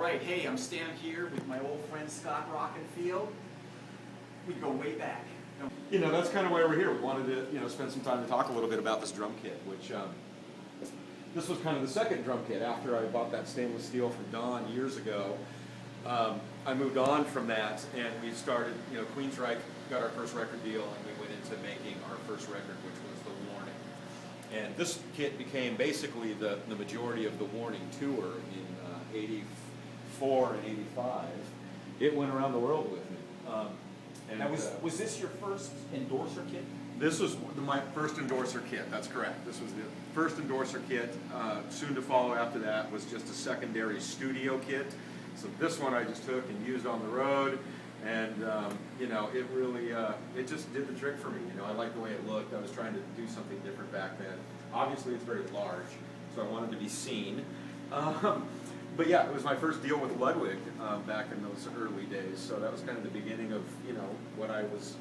right, hey, I'm standing here with my old friend Scott Rockenfield. We go way back. You know, that's kind of why we're here. We wanted to, spend some time to talk a little bit about this drum kit, which this was kind of the second drum kit after I bought that stainless steel from Donn years ago. I moved on from that, and we started, Queensryche got our first record deal, and we went into making our first record, which was The Warning. And this kit became basically the majority of the Warning tour in 84 and 85. It went around the world with me. Now, was this your first endorser kit? This was my first endorser kit, that's correct. This was the first endorser kit. Soon to follow after that was just a secondary studio kit. So this one I just took and used on the road, and it really, it just did the trick for me. I liked the way it looked. I was trying to do something different back then. Obviously it's very large, so I wanted to be seen. But yeah, it was my first deal with Ludwig back in those early days, so that was kind of the beginning of, what I was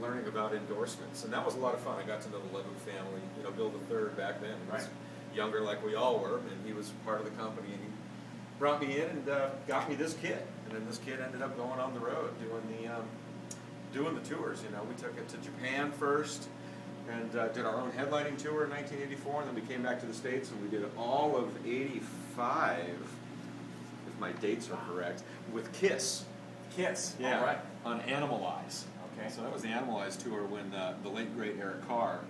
learning about endorsements. And that was a lot of fun. I got to know the Ludwig family, Bill III back then. He was younger like we all were, and he was part of the company, and he brought me in and got me this kit. And then this kit ended up going on the road, doing the tours. We took it to Japan first, and did our own headlining tour in 1984, and then we came back to the States and we did all of 85, if my dates are correct, with Kiss. Kiss, yeah, all right. On Animalize. Okay. So that was the Animalize tour when the late great Eric Carr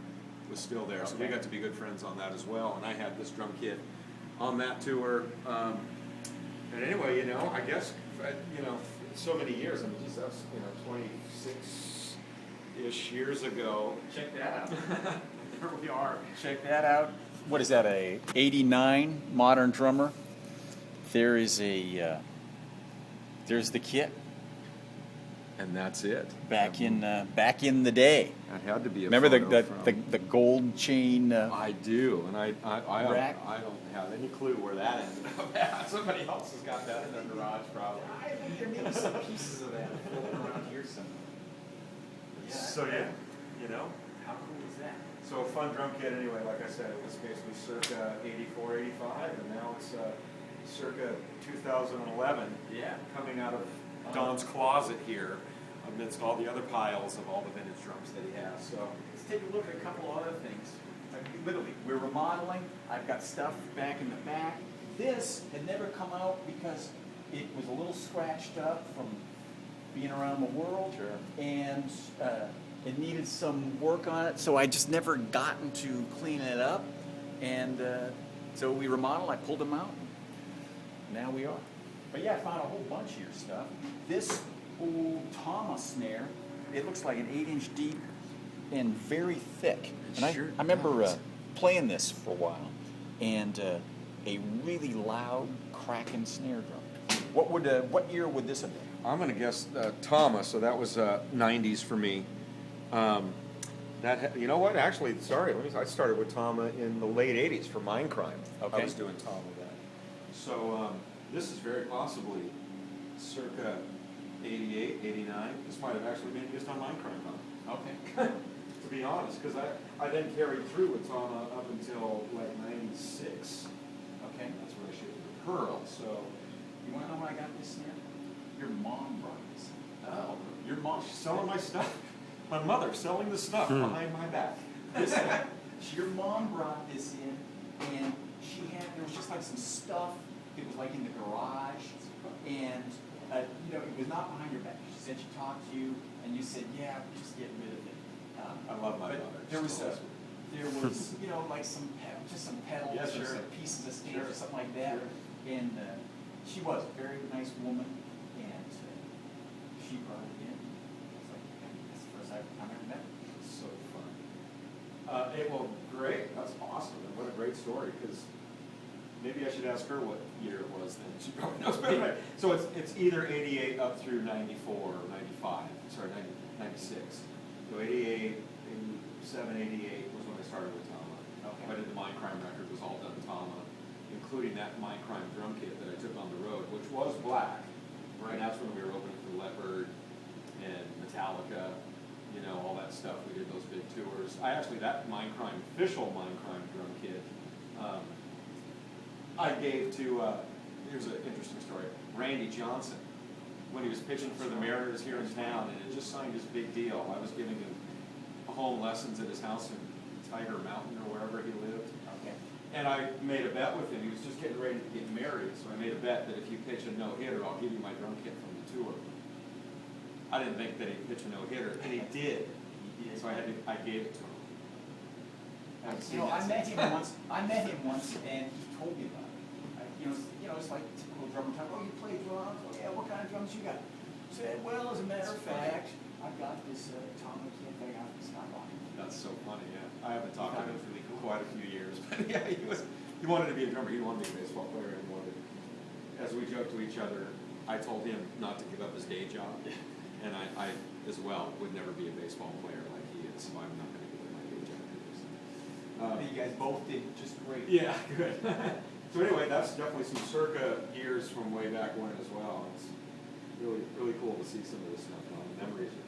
was still there. So we got to be good friends on that as well, and I had this drum kit on that tour. And anyway, I guess, so many years, I mean, geez, that's, 26-ish years ago. Check that out. There we are. Check that out. What is that, a 89 modern drummer? There is there's the kit. And that's it. Back in the day. That had to be a Remember photo the gold chain? I do, and I rack? don't have any clue where that ended up at. Somebody else has got that in their garage, probably. I think there may be some pieces of that floating around here somewhere. Yeah, So yeah, how cool is that? So a fun drum kit anyway. Like I said, it was basically circa 84, 85, and now it's circa 2011. Yeah. Coming out of Don's closet here, amidst all the other piles of all the vintage drums that he has. So Let's take a look at a couple of other things. Literally, we're remodeling. I've got stuff back in the back. This had never come out because it was a little scratched up from being around the world. Sure. And it needed some work on it, so I just never gotten to cleaning it up. And so we remodeled. I pulled them out. And now we are. But yeah, I found a whole bunch of your stuff. This old Tama snare, it looks like an 8-inch deep and very thick. And I remember playing this for a while, and a really loud, cracking snare drum. What year would this have been? I'm going to guess Tama, so that was 90s for me. You know what? Actually, sorry, I started with Tama in the late 80s for Mindcrime. Okay. I was doing Tama then. So this is very possibly circa 88, 89. This might have actually been used on Mindcrime, huh? Okay. To be honest, because I then carried through with Tama up until like 96. Okay. That's when I shifted to Pearl. So You want to know when I got this snare? Your mom brought this. Oh, Your mom. she's selling my stuff. My mother selling the stuff behind my back. Your mom brought this in, and there was just like some stuff. It was like in the garage, and it was not behind your back. She said she talked to you, and you said, "Yeah, just get rid of it." I love my mother. There was like some pedals Yeah, or sure. some pieces of steel or something like that, and she was a very nice woman, and she brought it in. It's like, that's the first time I ever met her. So fun. Well, great. That's awesome. And what a great story. Because maybe I should ask her what year it was then. She probably knows better. So it's either 88 up through 94 or 95. Sorry, 96. So 88, 87, 88 was when I started with Tama. Okay. I did the Mindcrime record, was all done Tama, including that Mindcrime drum kit that I took on the road, which was black. And that's when we were opening for Leopard and Metallica, all that stuff. We did those big tours. That official Mindcrime drum kit, I gave to here's an interesting story. Randy Johnson, when he was pitching for the Mariners here in town, and had just signed his big deal, I was giving him home lessons at his house in Tiger Mountain or wherever he lived. Okay. And I made a bet with him. He was just getting ready to get married, so I made a bet that if you pitch a no-hitter, I'll give you my drum kit from the tour. I didn't think that he'd pitch a no-hitter, and he did. So I gave it to him. Haven't seen You know, that I met since. him once, and he told me about it. It's like typical drummer talk. Oh, you play drums? Oh, yeah. What kind of drums you got? I said, well, as a matter of fact, I've got this Tommy kit that I got from Scott. That's so funny, yeah. I haven't talked to him Really for quite a few years, but yeah, he wanted to be a drummer. He didn't want to be a baseball player anymore. As we joke to each other, I told him not to give up his day job, and I as well would never be a baseball player like he is, so I'm not going to give up my day job. You guys both did just great. Yeah, good. So anyway, that's definitely some circa years from way back when as well. It's really, really cool to see some of this stuff. The memories are